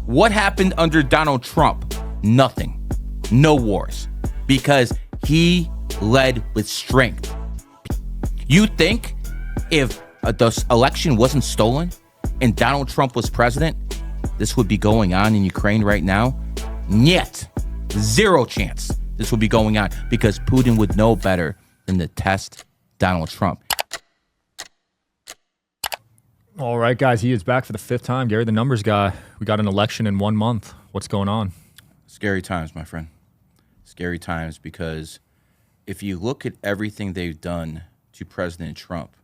What happened under Donald Trump? Nothing. No wars. Because he led with strength. You think if the election wasn't stolen and Donald Trump was president, this would be going on in Ukraine right now? Yet. Zero chance this would be going on because Putin would know better than to test Donald Trump. All right, guys, he is back for the fifth time. Gary, the numbers guy. We got an election in 1 month. What's going on? Scary times, my friend. Scary times because if you look at everything they've done to President Trump,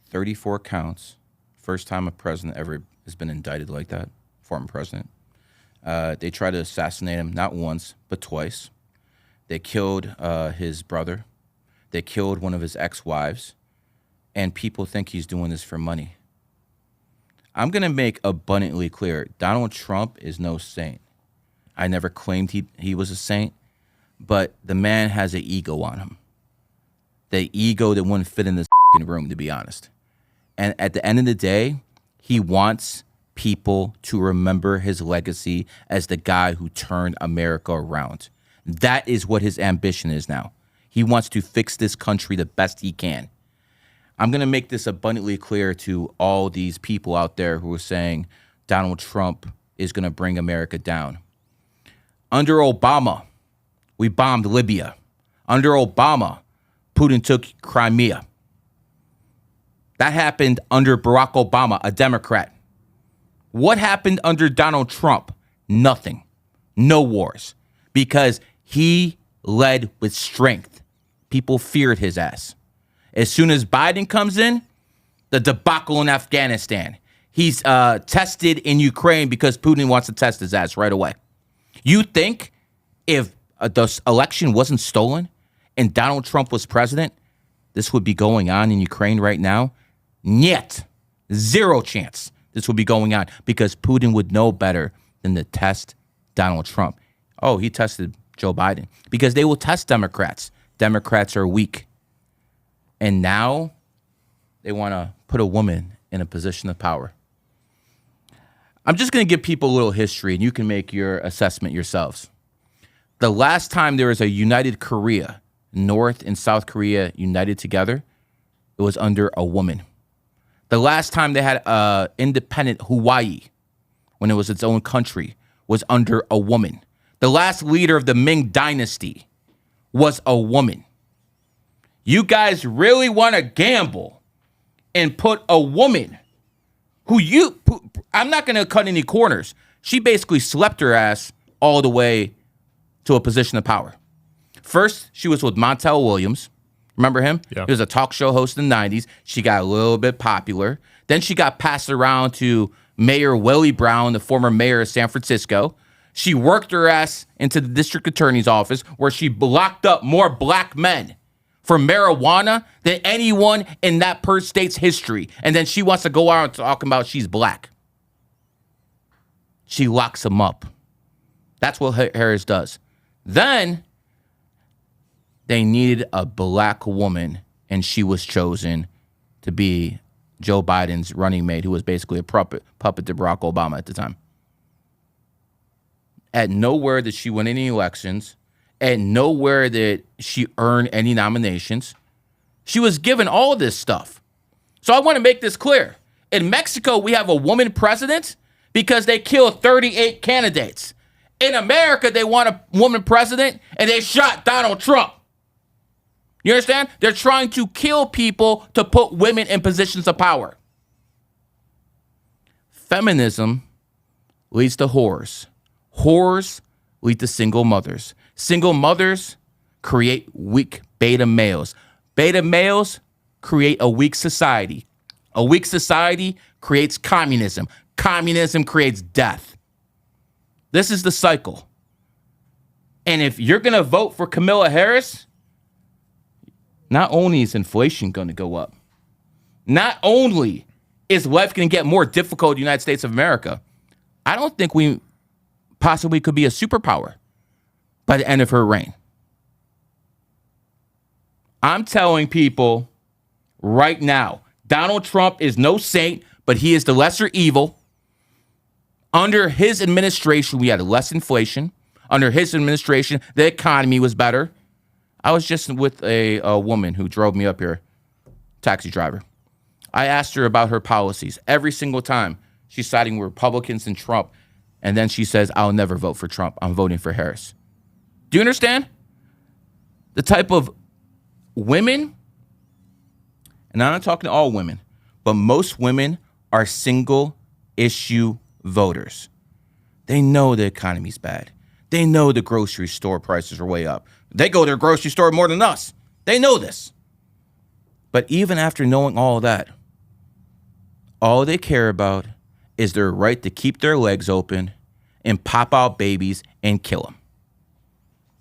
34 counts, first time a president ever has been indicted like that, former president. They tried to assassinate him not once, but twice. They killed his brother. They killed one of his ex-wives. And people think he's doing this for money. I'm going to make abundantly clear, Donald Trump is no saint. I never claimed he was a saint, but the man has an ego on him. The ego that wouldn't fit in this room, to be honest. And at the end of the day, he wants people to remember his legacy as the guy who turned America around. That is what his ambition is now. He wants to fix this country the best he can. I'm going to make this abundantly clear to all these people out there who are saying Donald Trump is going to bring America down. Under Obama, we bombed Libya. Under Obama, Putin took Crimea. That happened under Barack Obama, a Democrat. What happened under Donald Trump? Nothing. No wars. Because he led with strength. People feared his ass. As soon as Biden comes in, the debacle in Afghanistan. He's tested in Ukraine because Putin wants to test his ass right away. You think if the election wasn't stolen and Donald Trump was president, this would be going on in Ukraine right now? Yet. Zero chance this would be going on because Putin would know better than to test Donald Trump. Oh, he tested Joe Biden because they will test Democrats. Democrats are weak. And now they want to put a woman in a position of power. I'm just going to give people a little history, and you can make your assessment yourselves. The last time there was a united Korea, North and South Korea united together, it was under a woman. The last time they had independent Hawaii, when it was its own country, was under a woman. The last leader of the Ming Dynasty was a woman. You guys really want to gamble and put a woman who I'm not going to cut any corners. She basically slept her ass all the way to a position of power. First, she was with Montel Williams. Remember him? Yeah. He was a talk show host in the 90s. She got a little bit popular. Then she got passed around to Mayor Willie Brown, the former mayor of San Francisco. She worked her ass into the district attorney's office where she locked up more black men for marijuana than anyone in that per state's history. And then she wants to go out and talk about she's black. She locks them up. That's what Harris does. Then they needed a black woman, and she was chosen to be Joe Biden's running mate, who was basically a puppet to Barack Obama at the time. At nowhere did she win any elections. At nowhere did she earn any nominations. She was given all this stuff. So I want to make this clear. In Mexico, we have a woman president because they killed 38 candidates. In America, they want a woman president, and they shot Donald Trump. You understand? They're trying to kill people to put women in positions of power. Feminism leads to whores. Whores lead to single mothers. Single mothers create weak beta males. Beta males create a weak society. A weak society creates communism. Communism creates death. This is the cycle. And if you're going to vote for Kamala Harris, not only is inflation going to go up, not only is life going to get more difficult in the United States of America, I don't think we possibly could be a superpower by the end of her reign. I'm telling people right now, Donald Trump is no saint, but he is the lesser evil. Under his administration, we had less inflation. Under his administration, the economy was better. I was just with a woman who drove me up here, taxi driver. I asked her about her policies. Every single time, she's siding with Republicans and Trump. And then she says, I'll never vote for Trump. I'm voting for Harris. Do you understand? The type of women, and I'm not talking to all women, but most women are single issue voters. They know the economy's bad. They know the grocery store prices are way up. They go to their grocery store more than us. They know this. But even after knowing all that, all they care about is their right to keep their legs open and pop out babies and kill them.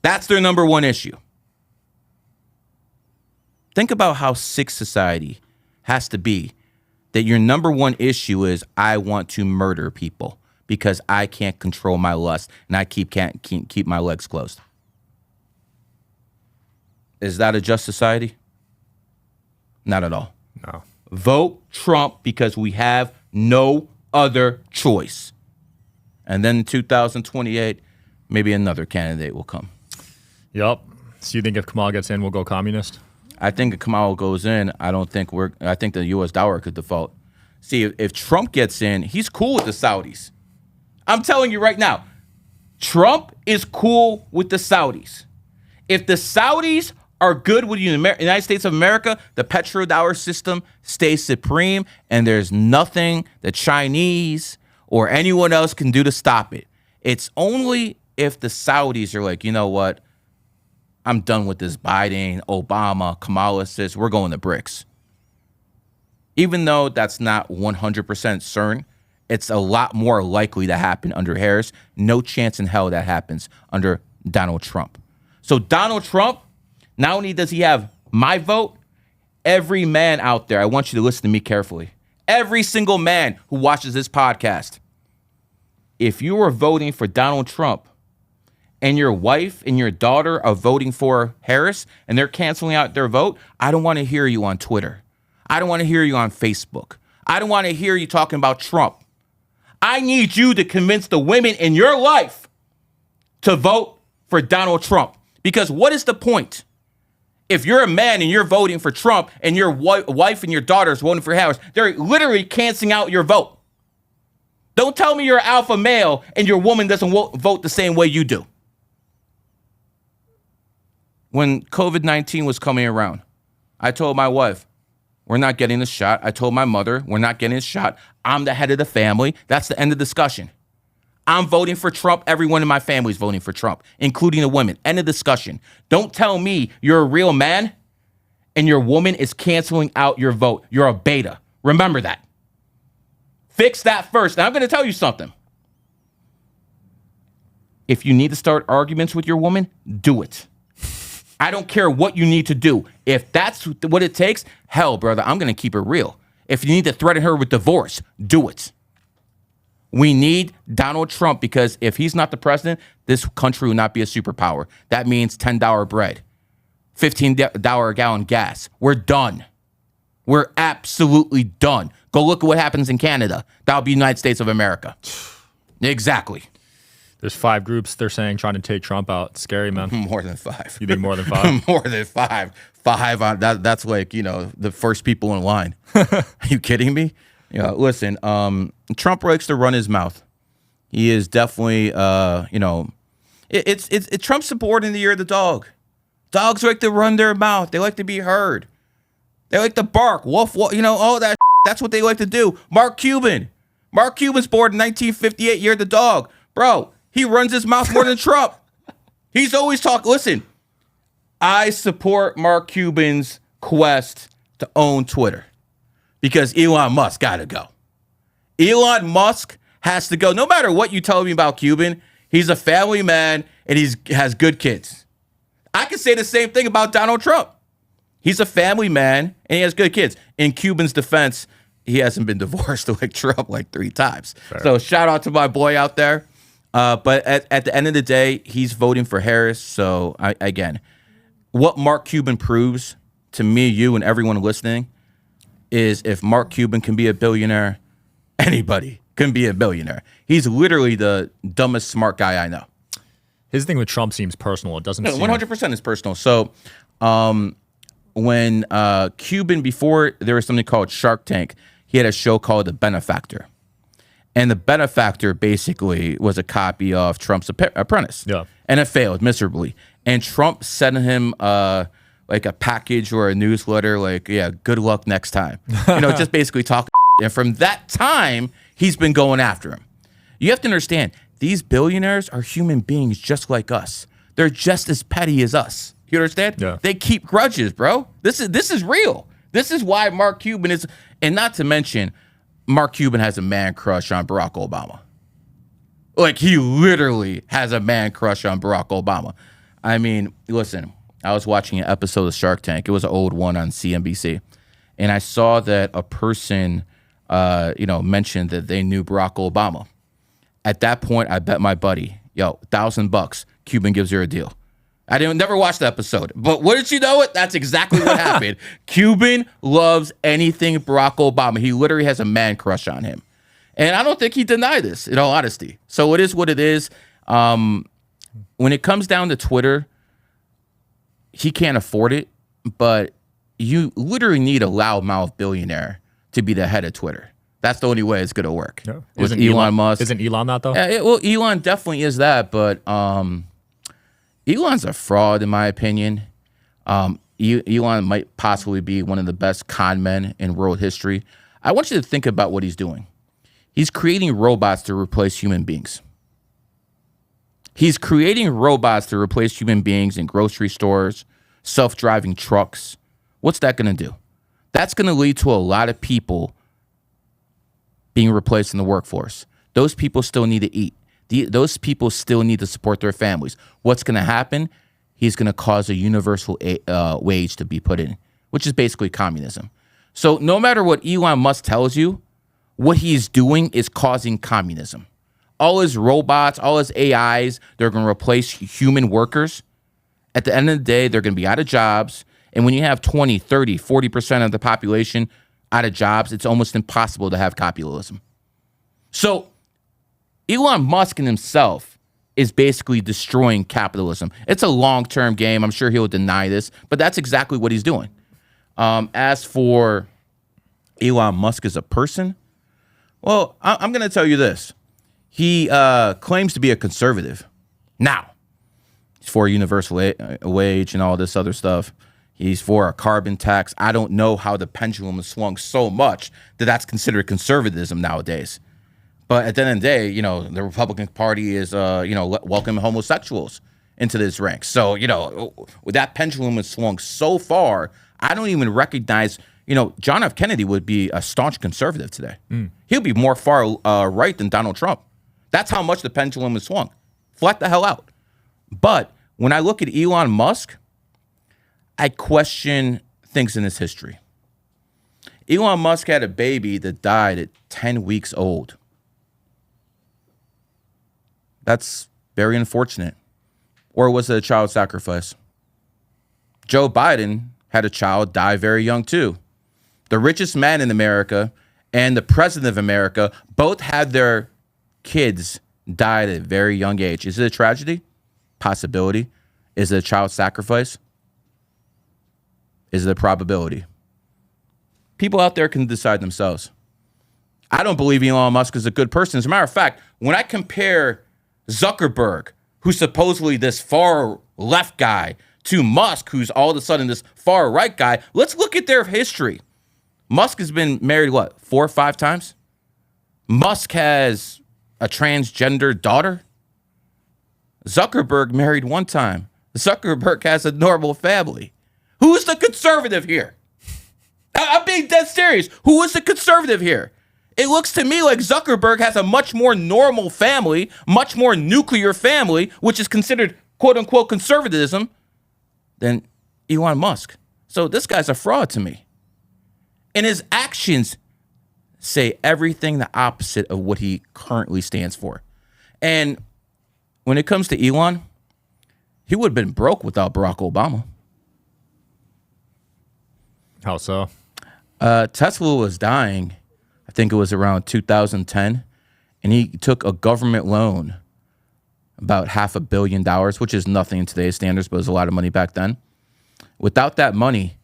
That's their number one issue. Think about how sick society has to be that your number one issue is I want to murder people because I can't control my lust and I can't keep my legs closed. Is that a just society? Not at all. No. Vote Trump because we have no other choice. And then in 2028, maybe another candidate will come. Yep. So you think if Kamala gets in, we'll go communist? I think if Kamala goes in, I think the U.S. dollar could default. See, if Trump gets in, he's cool with the Saudis. I'm telling you right now, Trump is cool with the Saudis. If the Saudis are good with the United States of America, the petrodollar system stays supreme, and there's nothing the Chinese or anyone else can do to stop it. It's only if the Saudis are like, you know what, I'm done with this Biden, Obama, Kamala says, we're going to BRICS. Even though that's not 100% certain, it's a lot more likely to happen under Harris. No chance in hell that happens under Donald Trump. So Donald Trump, not only does he have my vote, every man out there, I want you to listen to me carefully. Every single man who watches this podcast, if you are voting for Donald Trump and your wife and your daughter are voting for Harris and they're canceling out their vote, I don't want to hear you on Twitter. I don't want to hear you on Facebook. I don't want to hear you talking about Trump. I need you to convince the women in your life to vote for Donald Trump. Because what is the point? If you're a man and you're voting for Trump and your wife and your daughter is voting for Harris, they're literally canceling out your vote. Don't tell me you're an alpha male and your woman doesn't vote the same way you do. When COVID-19 was coming around, I told my wife, we're not getting the shot. I told my mother, we're not getting the shot. I'm the head of the family. That's the end of discussion. I'm voting for Trump. Everyone in my family is voting for Trump, including the women. End of discussion. Don't tell me you're a real man and your woman is canceling out your vote. You're a beta. Remember that. Fix that first. Now, I'm going to tell you something. If you need to start arguments with your woman, do it. I don't care what you need to do. If that's what it takes, hell, brother, I'm going to keep it real. If you need to threaten her with divorce, do it. We need Donald Trump because if he's not the president, this country will not be a superpower. That means $10 bread, $15 a gallon gas. We're done. We're absolutely done. Go look at what happens in Canada. That'll be United States of America. Exactly. There's 5 groups they're saying trying to take Trump out. It's scary, man. More than 5. You think more than 5? More than 5. 5 on that's like, the first people in line. Are you kidding me? Listen, Trump likes to run his mouth. He is definitely it's Trump's supporting the year of the dog. Dogs like to run their mouth. They like to be heard. They like to bark. Woof, woof, all that. That's what they like to do. Mark Cuban's born in 1958, year of the dog. Bro, he runs his mouth more than Trump. He's always talking. Listen, I support Mark Cuban's quest to own Twitter because Elon Musk got to go. Elon Musk has to go. No matter what you tell me about Cuban, he's a family man and he has good kids. I can say the same thing about Donald Trump. He's a family man and he has good kids. In Cuban's defense, he hasn't been divorced like Trump like 3 times. Fair. So shout out to my boy out there. But at the end of the day, he's voting for Harris. So, again, what Mark Cuban proves to me, you, and everyone listening is if Mark Cuban can be a billionaire, anybody can be a billionaire. He's literally the dumbest smart guy I know. His thing with Trump seems personal. It doesn't seem 100% is personal. So when Cuban, before there was something called Shark Tank, he had a show called The Benefactor. And The Benefactor basically was a copy of Trump's Apprentice. Yeah. And it failed miserably. And Trump sent him like a package or a newsletter, like, yeah, good luck next time. Just basically talk. And from that time, he's been going after him. You have to understand, these billionaires are human beings just like us. They're just as petty as us. You understand? Yeah. They keep grudges, bro. This is real. This is why Mark Cuban is, and not to mention, Mark Cuban has a man crush on Barack Obama. Like, he literally has a man crush on Barack Obama. I mean, listen, I was watching an episode of Shark Tank. It was an old one on CNBC. And I saw that a person, mentioned that they knew Barack Obama. At that point, I bet my buddy, $1,000, Cuban gives her a deal. I never watched the episode, but wouldn't you know it? That's exactly what happened. Cuban loves anything Barack Obama. He literally has a man crush on him. And I don't think he denied this, in all honesty. So it is what it is. When it comes down to Twitter, he can't afford it, but you literally need a loudmouth billionaire to be the head of Twitter. That's the only way it's going to work. Yeah. With Elon Musk. Isn't Elon that, though? Well, Elon definitely is that, but Elon's a fraud, in my opinion. Elon might possibly be one of the best con men in world history. I want you to think about what he's doing. He's creating robots to replace human beings. He's creating robots to replace human beings in grocery stores, self-driving trucks. What's that going to do? That's going to lead to a lot of people being replaced in the workforce. Those people still need to eat. Those people still need to support their families. What's going to happen? He's going to cause a universal wage to be put in, which is basically communism. So no matter what Elon Musk tells you, what he's doing is causing communism. All his robots, all his AIs, they're going to replace human workers. At the end of the day, they're going to be out of jobs. And when you have 20, 30, 40% of the population out of jobs, it's almost impossible to have capitalism. So Elon Musk in himself is basically destroying capitalism. It's a long-term game. I'm sure he'll deny this, but that's exactly what he's doing. As for Elon Musk as a person, well, I'm going to tell you this. He claims to be a conservative. Now, he's for a universal wage and all this other stuff. He's for a carbon tax. I don't know how the pendulum has swung so much that that's considered conservatism nowadays. But at the end of the day, the Republican Party is, welcoming homosexuals into this rank. So, that pendulum has swung so far, I don't even recognize, John F. Kennedy would be a staunch conservative today. He'll be more far right than Donald Trump. That's how much the pendulum has swung. Flat the hell out. But when I look at Elon Musk, I question things in his history. Elon Musk had a baby that died at 10 weeks old. That's very unfortunate. Or was it a child sacrifice? Joe Biden had a child die very young too. The richest man in America and the president of America both had their kids die at a very young age. Is it a tragedy? Possibility. Is it a child sacrifice? Is it a probability? People out there can decide themselves. I don't believe Elon Musk is a good person. As a matter of fact, when I compare Zuckerberg, who's supposedly this far left guy, to Musk, who's all of a sudden this far right guy, let's look at their history. Musk has been married, 4 or 5 times? Musk has a transgender daughter? Zuckerberg married 1 time. Zuckerberg has a normal family. Who is the conservative here? I'm being dead serious. Who is the conservative here? It looks to me like Zuckerberg has a much more normal family, much more nuclear family, which is considered quote unquote conservatism, than Elon Musk. So this guy's a fraud to me. And his actions say everything the opposite of what he currently stands for. And when it comes to Elon, he would have been broke without Barack Obama. How so? Tesla was dying. I think it was around 2010. and he took a government loan, about $500 million, which is nothing in today's standards, but it was a lot of money back then. Without that money,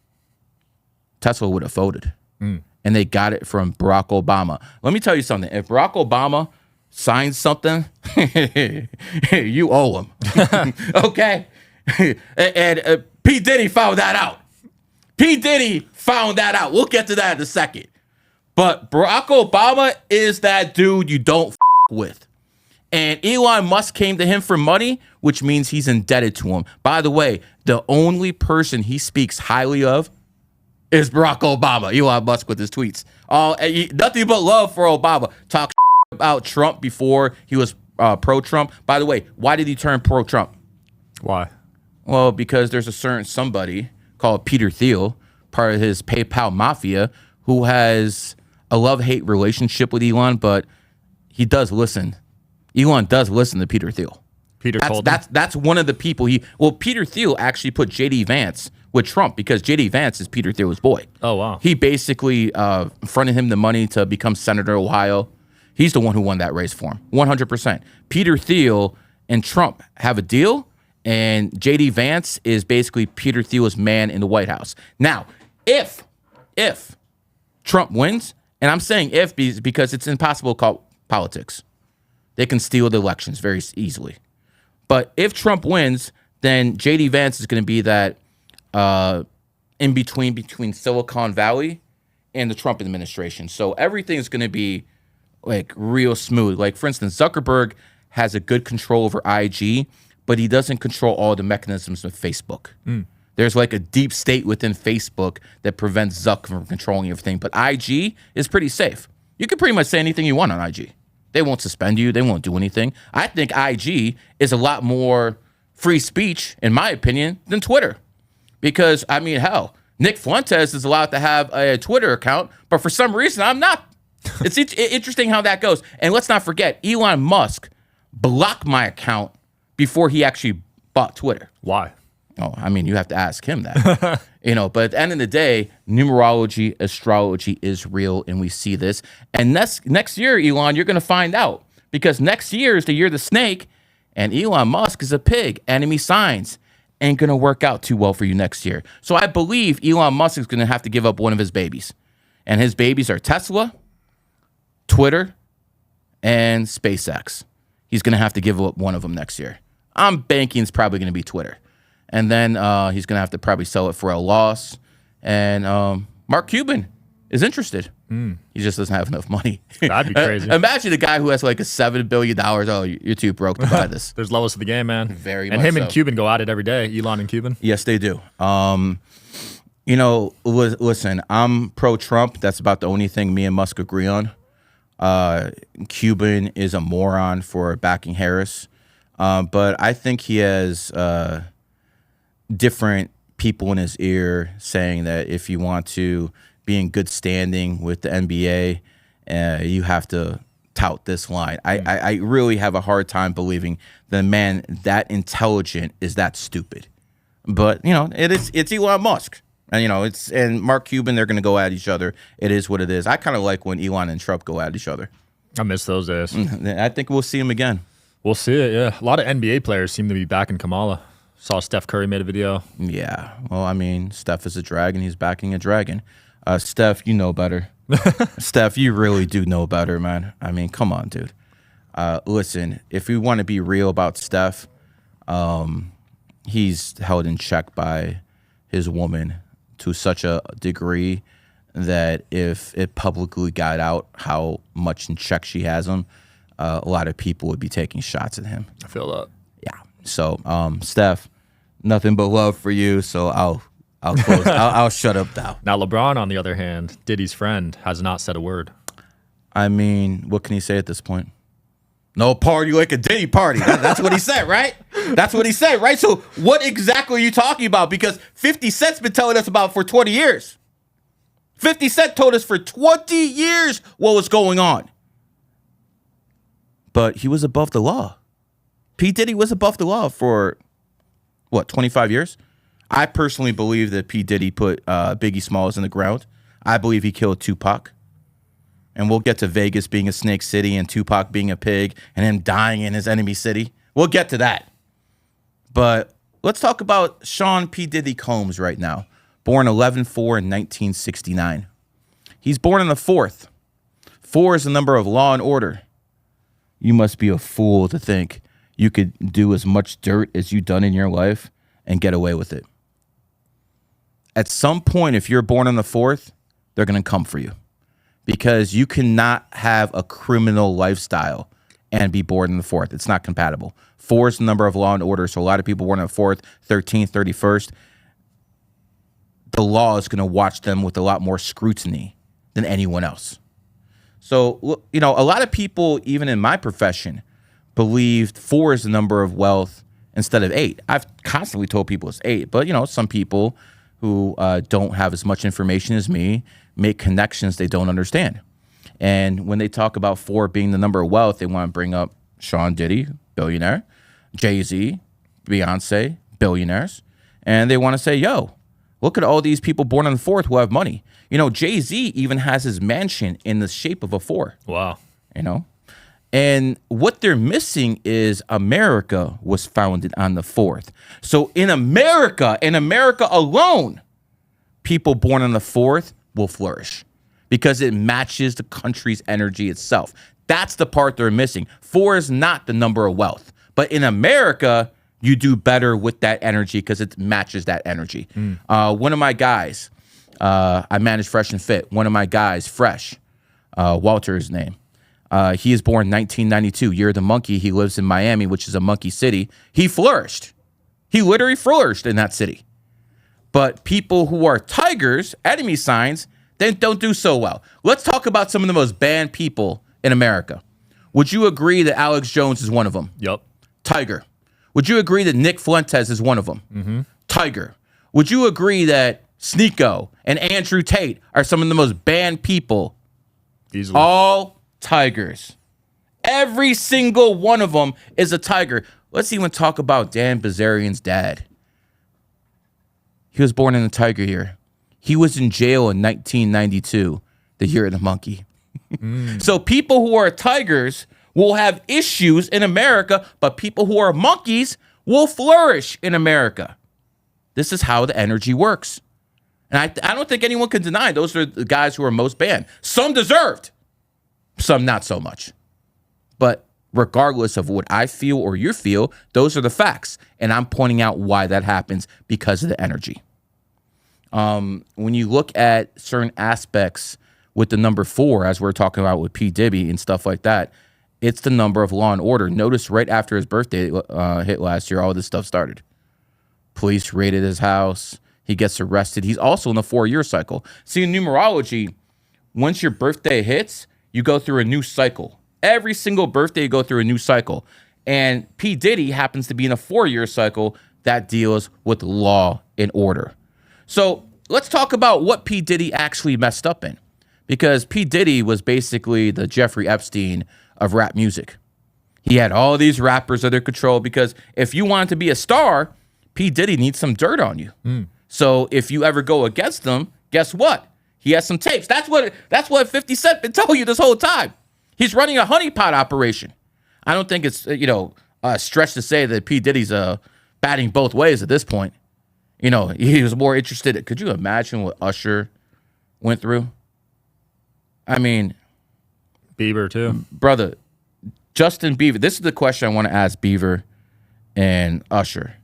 Tesla would have folded. And they got it from Barack Obama. Let me tell you something. If Barack Obama signs something, you owe him. Okay? And P. Diddy found that out. P. Diddy found that out. We'll get to that in a second. But Barack Obama is that dude you don't with. And Elon Musk came to him for money, which means he's indebted to him. By the way, the only person he speaks highly of is Barack Obama. Elon Musk with his tweets. Nothing but love for Obama. Talk about Trump before he was pro-Trump. By the way, why did he turn pro-Trump? Why? Well, because there's a certain somebody called Peter Thiel, part of his PayPal mafia, who has a love-hate relationship with Elon, but he does listen. Elon does listen to Peter Thiel. That's one of the people Peter Thiel actually put J.D. Vance with Trump because J.D. Vance is Peter Thiel's boy. Oh, wow. He basically fronted him the money to become Senator of Ohio. He's the one who won that race for him, 100%. Peter Thiel and Trump have a deal, and J.D. Vance is basically Peter Thiel's man in the White House. Now, if Trump wins, and I'm saying if because it's impossible to call politics. They can steal the elections very easily. But if Trump wins, then J.D. Vance is going to be that in between Silicon Valley and the Trump administration. So everything is going to be like real smooth. Like, for instance, Zuckerberg has a good control over IG, but he doesn't control all the mechanisms of Facebook. There's like a deep state within Facebook that prevents Zuck from controlling everything. But IG is pretty safe. You can pretty much say anything you want on IG. They won't suspend you. They won't do anything. I think IG is a lot more free speech, in my opinion, than Twitter. Because, I mean, hell, Nick Fuentes is allowed to have a Twitter account, but for some reason, I'm not. It's interesting how that goes. And let's not forget, Elon Musk blocked my account before he actually bought Twitter. Why? Oh, I mean, you have to ask him that. But at the end of the day, numerology, astrology is real, and we see this. And next year, Elon, you're going to find out. Because next year is the year of the snake, and Elon Musk is a pig. Enemy signs ain't going to work out too well for you next year. So I believe Elon Musk is going to have to give up one of his babies. And his babies are Tesla, Twitter, and SpaceX. He's going to have to give up one of them next year. I'm banking it's probably going to be Twitter. And then he's going to have to probably sell it for a loss. And Mark Cuban is interested. He just doesn't have enough money. That'd be crazy. Imagine a guy who has like a $7 billion. Oh, you're too broke to buy this. There's levels to the game, man. Very and much him so. and Cuban go at it every day. Elon and Cuban. Yes, they do. Listen, I'm pro-Trump. That's about the only thing me and Musk agree on. Cuban is a moron for backing Harris. But I think he has different people in his ear saying that if you want to be in good standing with the NBA, you have to tout this line. I really have a hard time believing that a man that intelligent is that stupid. But it's Elon Musk, and and Mark Cuban. They're going to go at each other. It is what it is. I kind of like when Elon and Trump go at each other. I miss those days. I think we'll see him again. We'll see it. Yeah, a lot of NBA players seem to be backing Kamala. Saw Steph Curry made a video. Yeah. Well, I mean, Steph is a dragon. He's backing a dragon. Steph, you know better. Steph, you really do know better, man. I mean, come on, dude. Listen, if we want to be real about Steph, he's held in check by his woman to such a degree that if it publicly got out how much in check she has him, a lot of people would be taking shots at him. I feel that. Yeah. So, Steph, nothing but love for you. So I'll close. I'll shut up now. Now, LeBron, on the other hand, Diddy's friend, has not said a word. I mean, what can he say at this point? No party like a Diddy party. That's what he said, right? That's what he said, right? So what exactly are you talking about? Because 50 Cent's been telling us about for 20 years. 50 Cent told us for 20 years what was going on. But he was above the law. P. Diddy was above the law for, 25 years? I personally believe that P. Diddy put Biggie Smalls in the ground. I believe he killed Tupac. And we'll get to Vegas being a snake city and Tupac being a pig and him dying in his enemy city. We'll get to that. But let's talk about Sean P. Diddy Combs right now. Born 11/4 in 1969. He's born in the 4th. 4 is the number of law and order. You must be a fool to think you could do as much dirt as you've done in your life and get away with it. At some point, if you're born on the 4th, they're going to come for you because you cannot have a criminal lifestyle and be born in the 4th. It's not compatible. 4 is the number of law and order. So a lot of people born on the 4th, 13th, 31st, the law is going to watch them with a lot more scrutiny than anyone else. So, you know, a lot of people, even in my profession, believed 4 is the number of wealth instead of 8. I've constantly told people it's 8, but, you know, some people who don't have as much information as me make connections they don't understand. And when they talk about 4 being the number of wealth, they want to bring up Sean Diddy, billionaire, Jay-Z, Beyonce, billionaires. And they want to say, yo, look at all these people born on the 4th who have money. You know, Jay-Z even has his mansion in the shape of a 4. Wow. You know? And what they're missing is America was founded on the 4th. So in America alone, people born on the 4th will flourish because it matches the country's energy itself. That's the part they're missing. 4 is not the number of wealth. But in America, you do better with that energy because it matches that energy. One of my guys, I manage Fresh and Fit. One of my guys, Fresh, Walter is his name. He is born 1992, year of the monkey. He lives in Miami, which is a monkey city. He flourished. He literally flourished in that city. But people who are tigers, enemy signs, they don't do so well. Let's talk about some of the most banned people in America. Would you agree that Alex Jones is one of them? Yep. Tiger. Would you agree that Nick Fuentes is one of them? Mm-hmm. Tiger. Would you agree that Sneeko and Andrew Tate are some of the most banned people? Easily. All tigers. Every single one of them is a tiger. Let's even talk about Dan Bilzerian's dad. He was born in the tiger year. He was in jail in 1992, the year of the monkey. So people who are tigers will have issues in America, but people who are monkeys will flourish in America. This is how the energy works. And I don't think anyone can deny those are the guys who are most banned. Some deserved, some not so much. But regardless of what I feel or you feel, those are the facts. And I'm pointing out why that happens because of the energy. When you look at certain aspects with the number 4, as we're talking about with P. Diddy and stuff like that, it's the number of law and order. Notice right after his birthday hit last year, all this stuff started. Police raided his house. He gets arrested. He's also in the 4-year cycle. See, in numerology, once your birthday hits, you go through a new cycle. Every single birthday, you go through a new cycle. And P. Diddy happens to be in a 4-year cycle that deals with law and order. So let's talk about what P. Diddy actually messed up in. Because P. Diddy was basically the Jeffrey Epstein of rap music. He had all these rappers under control because if you wanted to be a star, P. Diddy needs some dirt on you. So if you ever go against them, guess what? He has some tapes. That's what 50 Cent been telling you this whole time. He's running a honeypot operation. I don't think it's a stretch to say that P. Diddy's batting both ways at this point. You know, he was more interested. Could you imagine what Usher went through? I mean, Bieber too. Brother, Justin Bieber. This is the question I want to ask Bieber and Usher.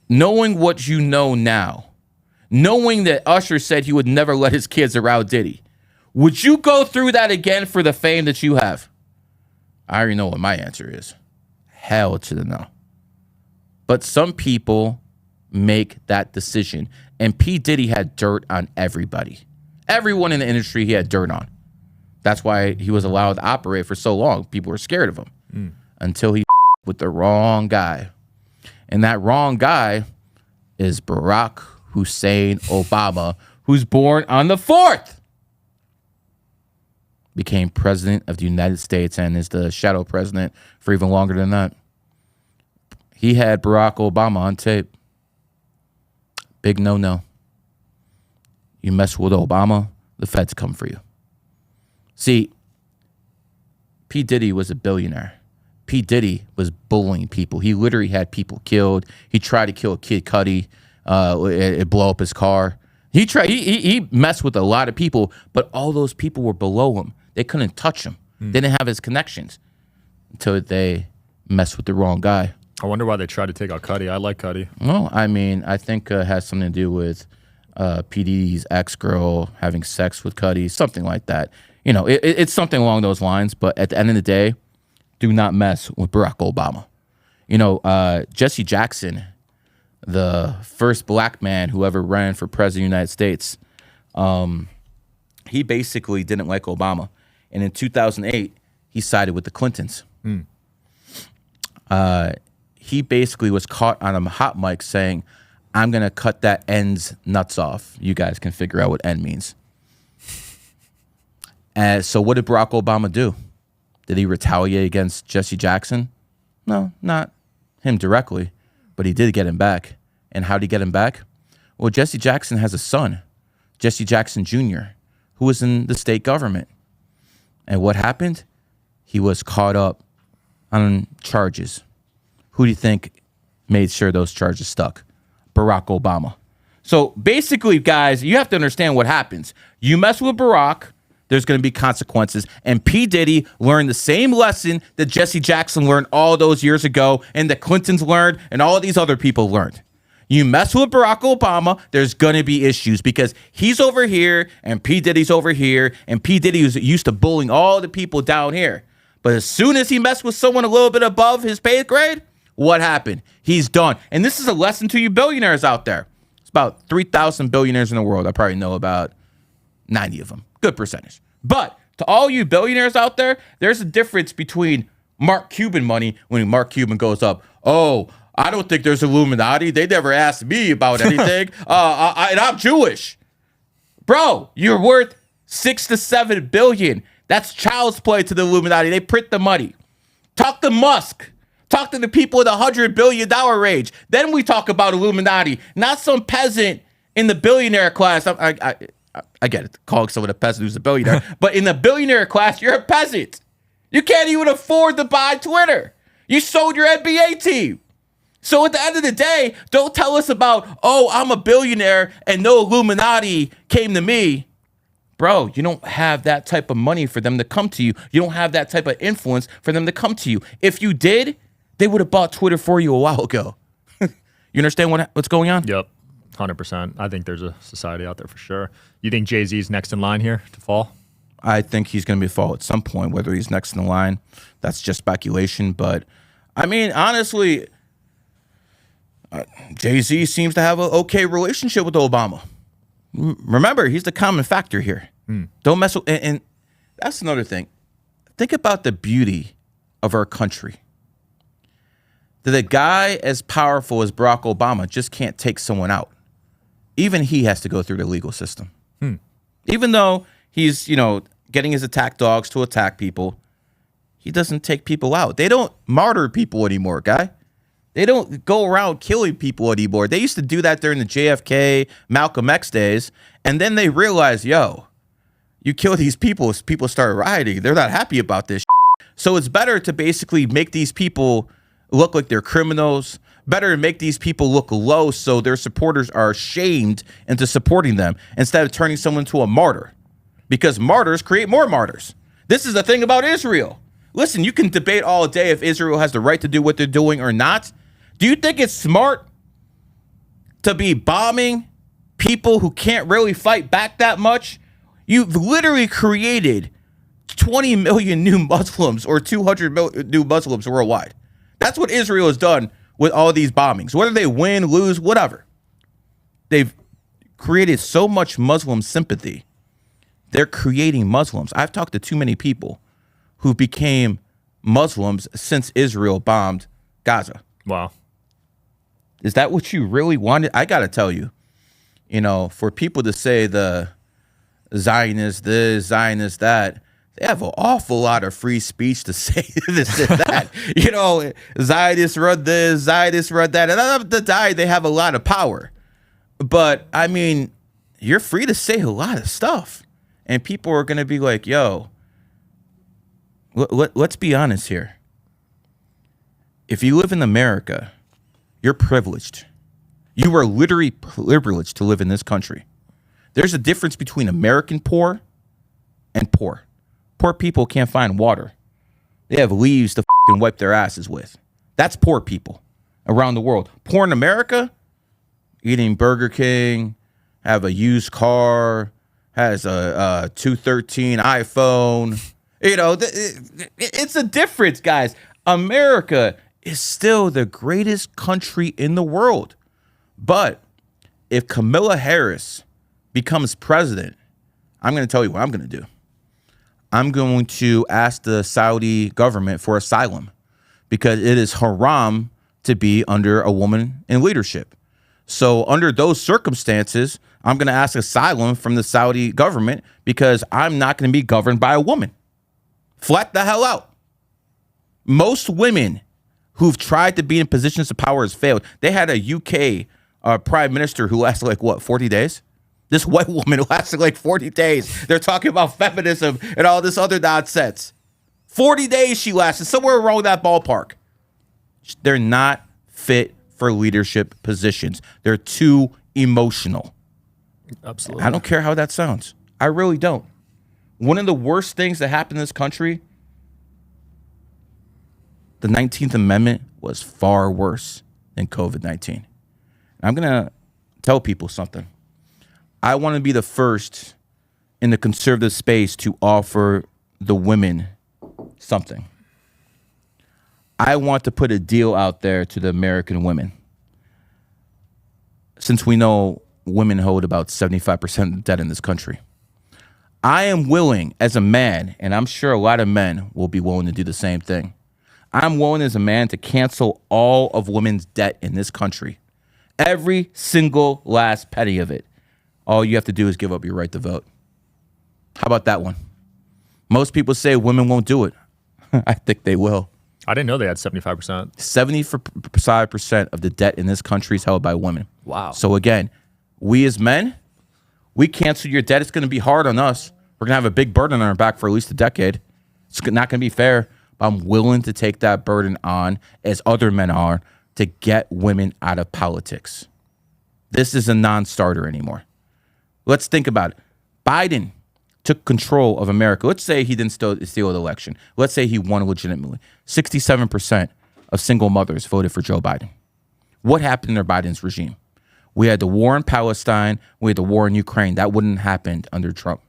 Knowing what you know now, knowing that Usher said he would never let his kids around Diddy, would you go through that again for the fame that you have? I already know what my answer is. Hell to the no. But some people make that decision. And P. Diddy had dirt on everybody. Everyone in the industry he had dirt on. That's why he was allowed to operate for so long. People were scared of him until he with the wrong guy. And that wrong guy is Barack Hussein Obama, who's born on the 4th. Became president of the United States and is the shadow president for even longer than that. He had Barack Obama on tape. Big no-no. You mess with Obama, the feds come for you. See, P. Diddy was a billionaire. P. Diddy was bullying people. He literally had people killed. He tried to kill Kid Cudi, blow up his car. He messed with a lot of people, but all those people were below him. They couldn't touch him. They didn't have his connections until they messed with the wrong guy. I wonder why they tried to take out Cudi. I like Cudi. Well, I mean, I think it has something to do with P. Diddy's ex-girl having sex with Cudi, something like that. You know, it's something along those lines. But at the end of the day, do not mess with Barack Obama. You know, Jesse Jackson, the first black man who ever ran for president of the United States, he basically didn't like Obama. And in 2008, he sided with the Clintons. He basically was caught on a hot mic saying, I'm going to cut that end's nuts off. You guys can figure out what end means. And so what did Barack Obama do? Did he retaliate against Jesse Jackson? No, not him directly, but he did get him back. And how did he get him back? Well, Jesse Jackson has a son, Jesse Jackson Jr., who was in the state government. And what happened? He was caught up on charges. Who do you think made sure those charges stuck? Barack Obama. So basically, guys, you have to understand what happens. You mess with Barack, there's going to be consequences. And P. Diddy learned the same lesson that Jesse Jackson learned all those years ago, and the Clintons learned, and all these other people learned. You mess with Barack Obama, there's going to be issues because he's over here, and P. Diddy's over here, and P. Diddy was used to bullying all the people down here. But as soon as he messed with someone a little bit above his pay grade, what happened? He's done. And this is a lesson to you billionaires out there. It's about 3,000 billionaires in the world. I probably know about 90 of them. Good percentage. But to all you billionaires out there, there's a difference between Mark Cuban money when Mark Cuban goes up, oh, I don't think there's Illuminati. They never asked me about anything. And I'm Jewish. Bro, you're worth 6 to 7 billion. That's child's play to the Illuminati. They print the money. Talk to Musk. Talk to the people in the $100 billion range. Then we talk about Illuminati, not some peasant in the billionaire class. I get it, calling someone a peasant who's a billionaire. But in the billionaire class, you're a peasant. You can't even afford to buy Twitter. You sold your NBA team. So at the end of the day, don't tell us about, oh, I'm a billionaire and no Illuminati came to me. Bro, you don't have that type of money for them to come to you. You don't have that type of influence for them to come to you. If you did, they would have bought Twitter for you a while ago. You understand what's going on? Yep, 100%. I think there's a society out there for sure. You think Jay-Z's next in line here to fall? I think he's going to be fall at some point. Whether he's next in the line, that's just speculation. But, I mean, honestly, Jay-Z seems to have an okay relationship with Obama. Remember, he's the common factor here. Don't mess with, and that's another thing. Think about the beauty of our country. That a guy as powerful as Barack Obama just can't take someone out. Even he has to go through the legal system. Even though he's, getting his attack dogs to attack people, he doesn't take people out. They don't martyr people anymore, guy. They don't go around killing people anymore. They used to do that during the JFK, Malcolm X days, and then they realized, yo, you kill these people start rioting. They're not happy about this. So it's better to basically make these people look like they're criminals. Better to make these people look low so their supporters are shamed into supporting them instead of turning someone into a martyr. Because martyrs create more martyrs. This is the thing about Israel. Listen, you can debate all day if Israel has the right to do what they're doing or not. Do you think it's smart to be bombing people who can't really fight back that much? You've literally created 20 million new Muslims or 200 million new Muslims worldwide. That's what Israel has done with all these bombings. Whether they win, lose, whatever. They've created so much Muslim sympathy. They're creating Muslims. I've talked to too many people who became Muslims since Israel bombed Gaza. Wow. Is that what you really wanted? I got to tell you, for people to say the Zionist this, Zionist that, they have an awful lot of free speech to say this and that. Zionists run this, Zionists run that. And on the die, they have a lot of power. But, I mean, you're free to say a lot of stuff. And people are going to be like, yo, let's be honest here. If you live in America, you're privileged. You are literally privileged to live in this country. There's a difference between American poor and poor. Poor people can't find water. They have leaves to wipe their asses with. That's poor people around the world. Poor in America, eating Burger King, have a used car, has a 213 iPhone. You know, it's a difference, guys. America is still the greatest country in the world. But if Kamala Harris becomes president, I'm going to tell you what I'm going to do. I'm going to ask the Saudi government for asylum because it is haram to be under a woman in leadership. So under those circumstances, I'm going to ask asylum from the Saudi government because I'm not going to be governed by a woman. Flat the hell out. Most women who've tried to be in positions of power has failed. They had a UK prime minister who lasted like, what, 40 days? This white woman lasted like 40 days. They're talking about feminism and all this other nonsense. 40 days she lasted, somewhere around that ballpark. They're not fit for leadership positions. They're too emotional. Absolutely. I don't care how that sounds. I really don't. One of the worst things that happened in this country, the 19th Amendment, was far worse than COVID-19. I'm going to tell people something. I want to be the first in the conservative space to offer the women something. I want to put a deal out there to the American women. Since we know women hold about 75% of debt in this country, I am willing as a man, and I'm sure a lot of men will be willing to do the same thing. I'm willing as a man to cancel all of women's debt in this country. Every single last penny of it. All you have to do is give up your right to vote. How about that one? Most people say women won't do it. I think they will. I didn't know they had 75%. 75% of the debt in this country is held by women. Wow. So again, we as men, we cancel your debt. It's going to be hard on us. We're going to have a big burden on our back for at least a decade. It's not going to be fair, but I'm willing to take that burden on, as other men are, to get women out of politics. This is a non-starter anymore. Let's think about it. Biden took control of America. Let's say he didn't steal the election. Let's say he won legitimately. 67% of single mothers voted for Joe Biden. What happened under Biden's regime? We had the war in Palestine. We had the war in Ukraine. That wouldn't have happened under Trump.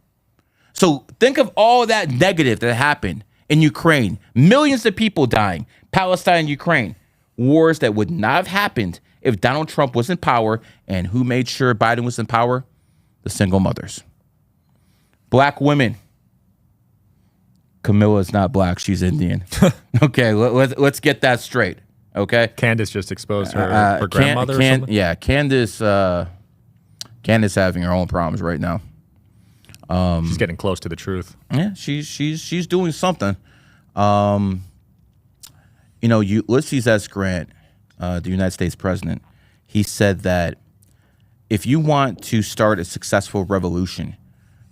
So think of all that negative that happened in Ukraine. Millions of people dying. Palestine, Ukraine. Wars that would not have happened if Donald Trump was in power. And who made sure Biden was in power? The single mothers. Black women. Camilla's not black. She's Indian. Okay, let's get that straight. Okay. Candace just exposed her grandmother or something? Yeah, Candace having her own problems right now. She's getting close to the truth. Yeah, she's doing something. Ulysses S. Grant, the United States president, he said that if you want to start a successful revolution,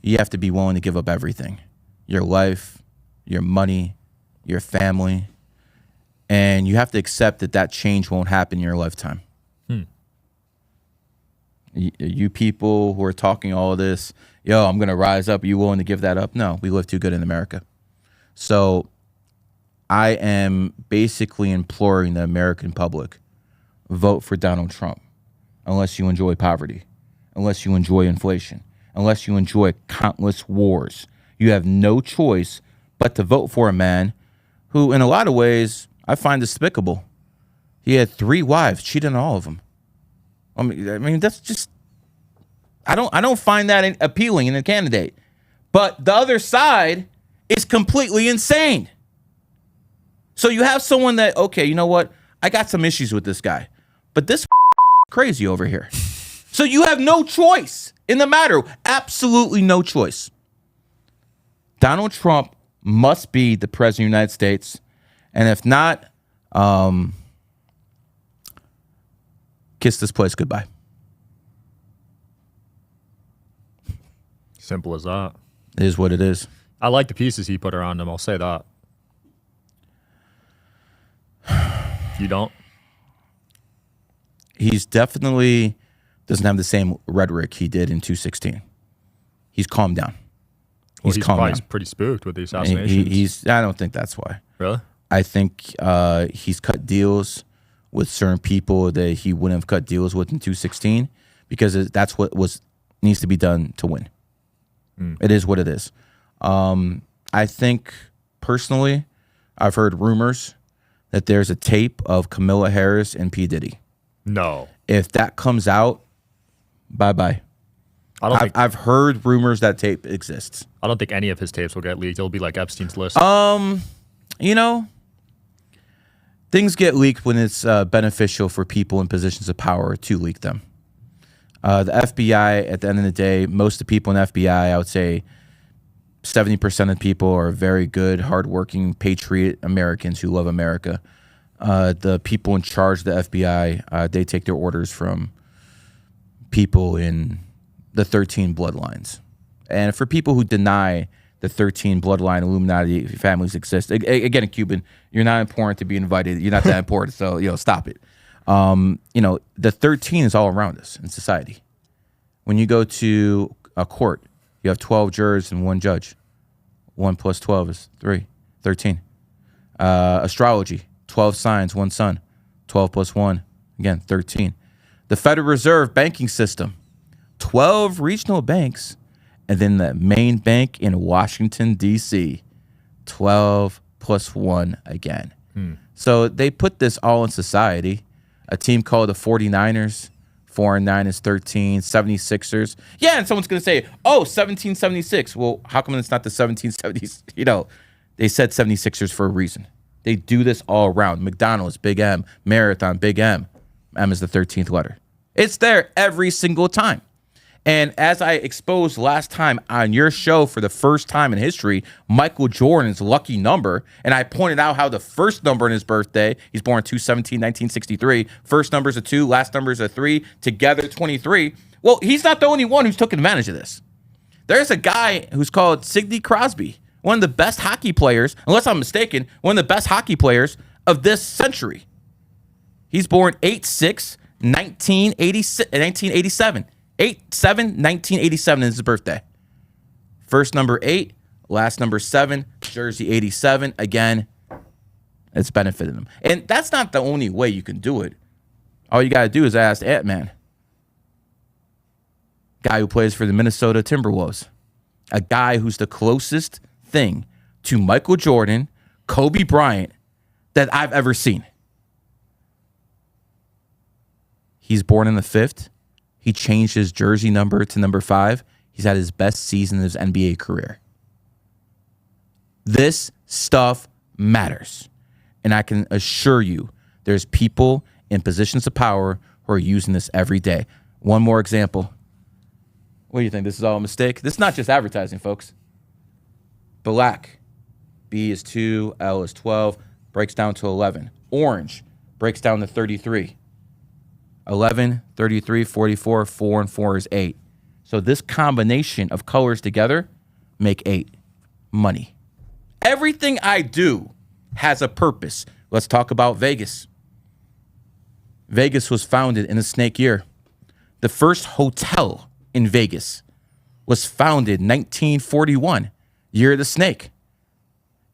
you have to be willing to give up everything. Your life, your money, your family, and you have to accept that change won't happen in your lifetime. You people who are talking all of this, I'm going to rise up. Are you willing to give that up? No, we live too good in America. So I am basically imploring the American public, vote for Donald Trump unless you enjoy poverty, unless you enjoy inflation, unless you enjoy countless wars. You have no choice but to vote for a man who, in a lot of ways, I find despicable. He had 3 wives, cheated on all of them. I mean, that's just, I don't find that appealing in a candidate. But the other side is completely insane. So you have someone that, okay, you know what? I got some issues with this guy, but this crazy over here. So you have no choice in the matter. Absolutely no choice. Donald Trump must be the president of the United States. And if not, kiss this place goodbye. Simple as that. It is what it is. I like the pieces he put around him. I'll say that. You don't? He's definitely doesn't have the same rhetoric he did in 2016. He's calmed down. Well, he's calmed probably down. pretty spooked with the assassinations. I don't think that's why. Really? I think he's cut deals with certain people that he wouldn't have cut deals with in 2016 because that's what needs to be done to win. It is what it is. I think personally, I've heard rumors that there's a tape of Kamala Harris and P. Diddy. No. If that comes out, bye-bye. I've heard rumors that tape exists. I don't think any of his tapes will get leaked. It'll be like Epstein's list. You know, things get leaked when it's beneficial for people in positions of power to leak them. The FBI, at the end of the day, most of the people in the FBI, I would say 70% of people are very good, hardworking, patriot Americans who love America. The people in charge of the FBI, they take their orders from people in the 13 bloodlines. And for people who deny the 13 bloodline Illuminati families exist, again, a Cuban, you're not important to be invited. You're not that important, so stop it. The 13 is all around us in society. When you go to a court, you have 12 jurors and one judge. 1 plus 12 is 13. Astrology, 12 signs, one sun. 12 plus 1, again, 13. The Federal Reserve banking system, 12 regional banks, and then the main bank in Washington, D.C., 12 plus 1 again. So they put this all in society. A team called the 49ers, 4 and 9 is 13, 76ers. Yeah, and someone's going to say, 1776. Well, how come it's not the 1770s? They said 76ers for a reason. They do this all around. McDonald's, Big M. Marathon, Big M. M is the 13th letter. It's there every single time. And as I exposed last time on your show for the first time in history, Michael Jordan's lucky number, and I pointed out how the first number in his birthday, he's born 2/17/1963, first number is a 2, last number is a 3, together 23. Well, he's not the only one who's taken advantage of this. There's a guy who's called Sidney Crosby, one of the best hockey players, unless I'm mistaken, one of the best hockey players of this century. He's born 8/6/1987. 8/7/1987 is his birthday. First number 8, last number 7, jersey 87. Again, it's benefited him. And that's not the only way you can do it. All you got to do is ask Ant-Man, guy who plays for the Minnesota Timberwolves, a guy who's the closest thing to Michael Jordan, Kobe Bryant that I've ever seen. He's born in the 5th. He changed his jersey number to number 5. He's had his best season of his NBA career. This stuff matters. And I can assure you, there's people in positions of power who are using this every day. One more example. What do you think? This is all a mistake? This is not just advertising, folks. Black. B is 2, L is 12, breaks down to 11. Orange breaks down to 33. 11, 33, 44, 4 and 4 is 8. So this combination of colors together make 8. Money. Everything I do has a purpose. Let's talk about Vegas. Vegas was founded in the snake year. The first hotel in Vegas was founded 1941, year of the snake.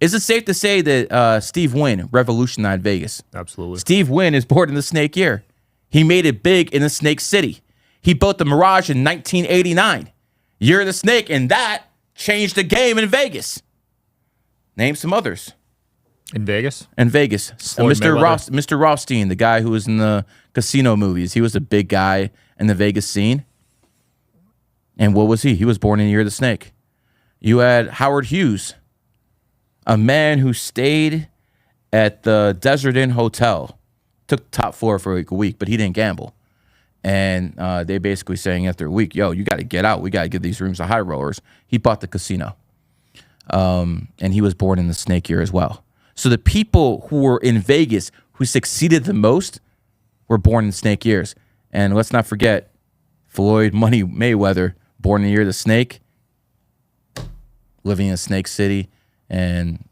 Is it safe to say that Steve Wynn revolutionized Vegas? Absolutely. Steve Wynn is born in the snake year. He made it big in the Snake City. He built the Mirage in 1989. Year of the Snake, and that changed the game in Vegas. Name some others. In Vegas? In Vegas. Mr. Rothstein, the guy who was in the casino movies. He was a big guy in the Vegas scene. And what was he? He was born in the Year of the Snake. You had Howard Hughes, a man who stayed at the Desert Inn Hotel. Took the top floor for like a week, but he didn't gamble. And they basically saying after a week, yo, you got to get out. We got to give these rooms to high rollers. He bought the casino. And he was born in the snake year as well. So the people who were in Vegas who succeeded the most were born in snake years. And let's not forget Floyd Money Mayweather, born in the year of the snake, living in Snake City. And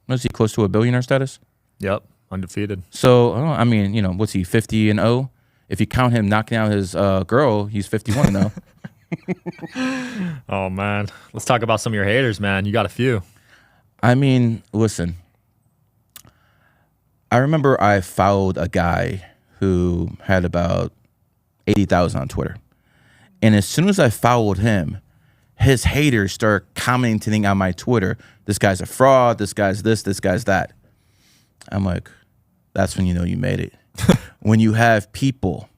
was he close to a billionaire status? Yep. Undefeated. So, I mean, what's he, 50-0? If you count him knocking out his girl, he's 51-0. Oh, man. Let's talk about some of your haters, man. You got a few. I mean, listen. I remember I followed a guy who had about 80,000 on Twitter. And as soon as I followed him, his haters started commenting on my Twitter. This guy's a fraud. This guy's this guy's that. I'm like, that's when you know you made it. When you have people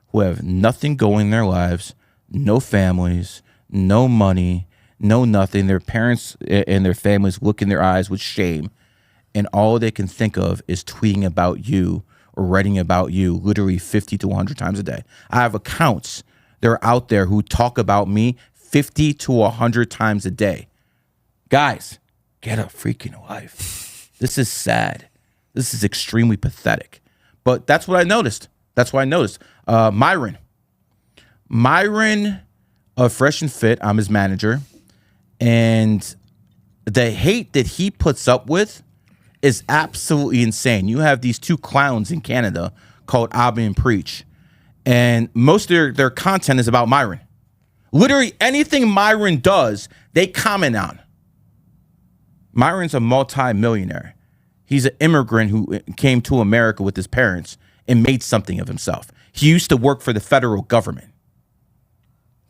who have nothing going in their lives, no families, no money, no nothing. Their parents and their families look in their eyes with shame. And all they can think of is tweeting about you or writing about you literally 50 to 100 times a day. I have accounts that are out there who talk about me 50 to 100 times a day. Guys, get a freaking life. This is sad. This is extremely pathetic. But that's what I noticed. That's what I noticed. Myron of Fresh and Fit, I'm his manager. And the hate that he puts up with is absolutely insane. You have these two clowns in Canada called Abby and Preach. And most of their content is about Myron. Literally anything Myron does, they comment on. Myron's a multi-millionaire. He's an immigrant who came to America with his parents and made something of himself. He used to work for the federal government.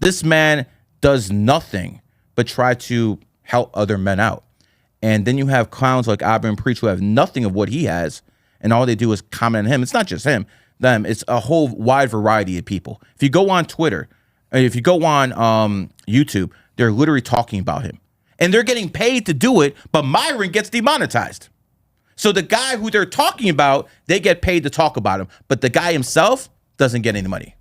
This man does nothing but try to help other men out. And then you have clowns like Abba and Preach who have nothing of what he has, and all they do is comment on him. It's not just him, them. It's a whole wide variety of people. If you go on Twitter, if you go on YouTube, they're literally talking about him. And they're getting paid to do it, but Myron gets demonetized. So the guy who they're talking about, they get paid to talk about him, but the guy himself doesn't get any money.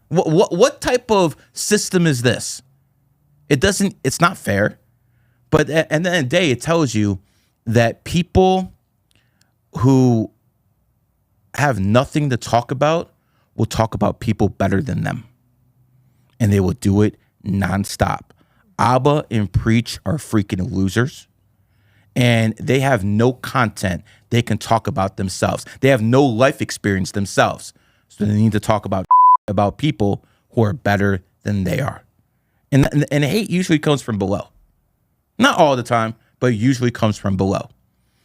What type of system is this? It's not fair. But at the end of the day, it tells you that people who have nothing to talk about will talk about people better than them. And they will do it nonstop. Abba and Preach are freaking losers. And they have no content they can talk about themselves. They have no life experience themselves. So they need to talk about people who are better than they are. And hate usually comes from below. Not all the time, but it usually comes from below.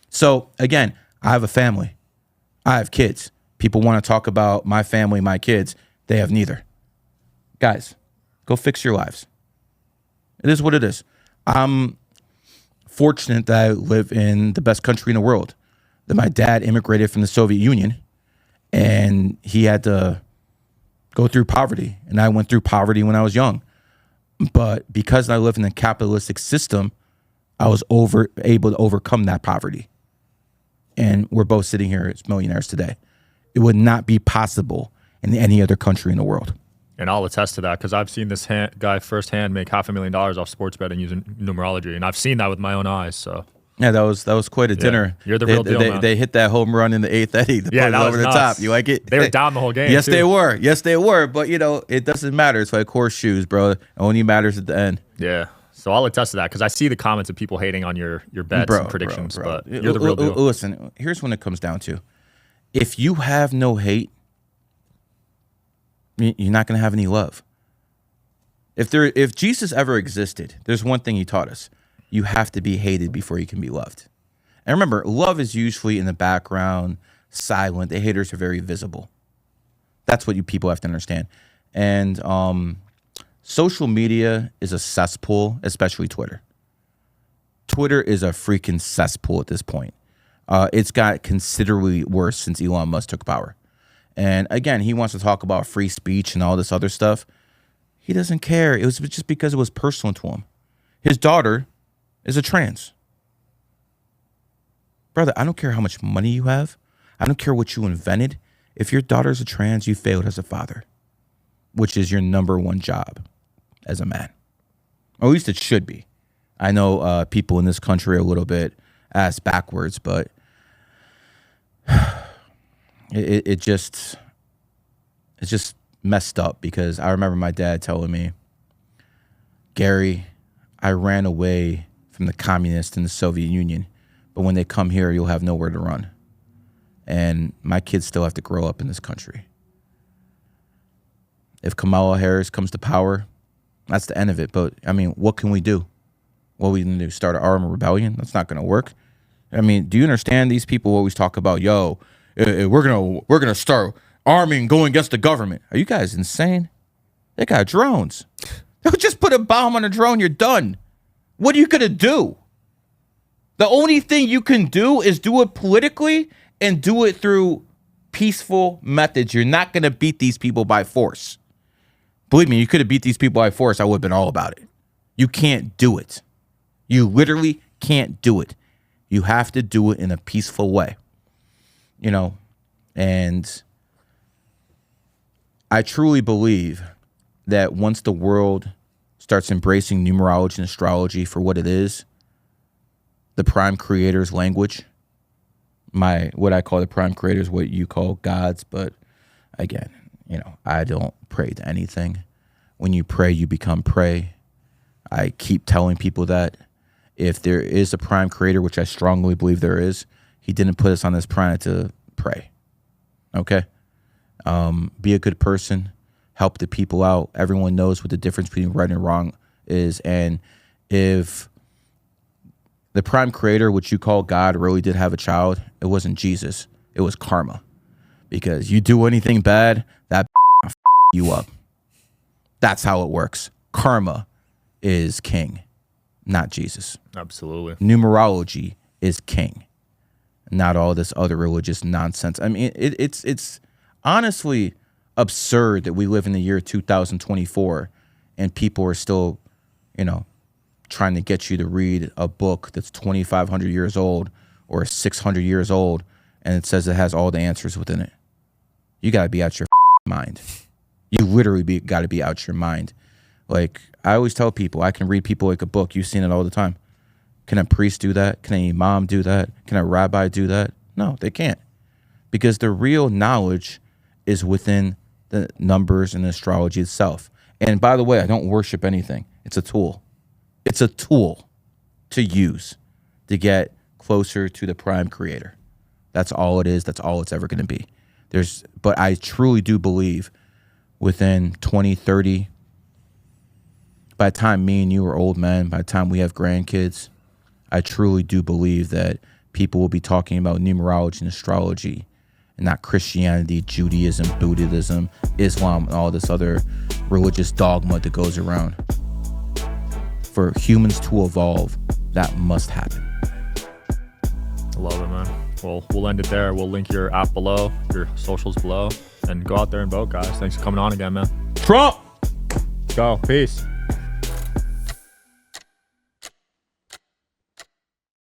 So again, I have a family. I have kids. People want to talk about my family, my kids. They have neither. Guys, go fix your lives. It is what it is. I'm fortunate that I live in the best country in the world. That my dad immigrated from the Soviet Union, and he had to go through poverty. And I went through poverty when I was young. But because I live in a capitalistic system, I was able to overcome that poverty. And we're both sitting here as millionaires today. It would not be possible in any other country in the world. And I'll attest to that because I've seen this guy firsthand make $500,000 off sports betting using numerology. And I've seen that with my own eyes. So yeah, that was quite a dinner. You're the real deal, man. They hit that home run in the eighth inning. Yeah, that was over the nuts. top. You like it? They were down the whole game. Yes, too. they were. Yes, they were. But, it doesn't matter. It's like horseshoes, bro. It only matters at the end. Yeah. So I'll attest to that because I see the comments of people hating on your bets and predictions. Bro. But you're the real deal. Listen, here's what it comes down to. If you have no hate, you're not going to have any love. If Jesus ever existed, there's one thing he taught us. You have to be hated before you can be loved. And remember, love is usually in the background, silent. The haters are very visible. That's what you people have to understand. And social media is a cesspool, especially Twitter. Twitter is a freaking cesspool at this point. It's got considerably worse since Elon Musk took power. And again, he wants to talk about free speech and all this other stuff. He doesn't care. It was just because it was personal to him. His daughter is a trans. Brother, I don't care how much money you have. I don't care what you invented. If your daughter's a trans, you failed as a father, which is your number one job as a man. Or at least it should be. I know people in this country are a little bit ass backwards, but it's just messed up because I remember my dad telling me, Gary, I ran away from the communists in the Soviet Union, but when they come here, you'll have nowhere to run. And my kids still have to grow up in this country. If Kamala Harris comes to power, that's the end of it. But, I mean, what can we do? What are we going to do? Start an armed rebellion? That's not going to work. I mean, do you understand these people always talk about, yo, we're gonna start arming, going against the government? Are you guys insane? They got drones. They'll just put a bomb on a drone, you're done. What are you going to do? The only thing you can do is do it politically and do it through peaceful methods. You're not going to beat these people by force. Believe me, you could have beat these people by force. I would have been all about it. You can't do it. You literally can't do it. You have to do it in a peaceful way. You know, and I truly believe that once the world starts embracing numerology and astrology for what it is, the prime creator's language, what I call the prime creators, what you call gods, but again, you know, I don't pray to anything. When you pray, you become prey. I keep telling people that if there is a prime creator, which I strongly believe there is, he didn't put us on this planet to pray. Okay? Be a good person. Help the people out. Everyone knows what the difference between right and wrong is. And if the prime creator, which you call God, really did have a child, it wasn't Jesus. It was karma. Because you do anything bad, that you up. That's how it works. Karma is king, not Jesus. Absolutely. Numerology is king, not all this other religious nonsense. I mean, it's honestly absurd that we live in the year 2024 and people are still, you know, trying to get you to read a book that's 2,500 years old or 600 years old and it says it has all the answers within it. You got to be out your mind. You literally got to be out your mind. Like, I always tell people, I can read people like a book. You've seen it all the time. Can a priest do that? Can a imam do that? Can a rabbi do that? No, they can't. Because the real knowledge is within the numbers and astrology itself. And by the way, I don't worship anything. It's a tool. It's a tool to use to get closer to the prime creator. That's all it is. That's all it's ever going to be. But I truly do believe within 20, 30, by the time me and you are old men, by the time we have grandkids, I truly do believe that people will be talking about numerology and astrology and not Christianity, Judaism, Buddhism, Islam, and all this other religious dogma that goes around. For humans to evolve, that must happen. I love it, man. Well, we'll end it there. We'll link your app below, your socials below, and go out there and vote, guys. Thanks for coming on again, man. Trump! Go. Peace.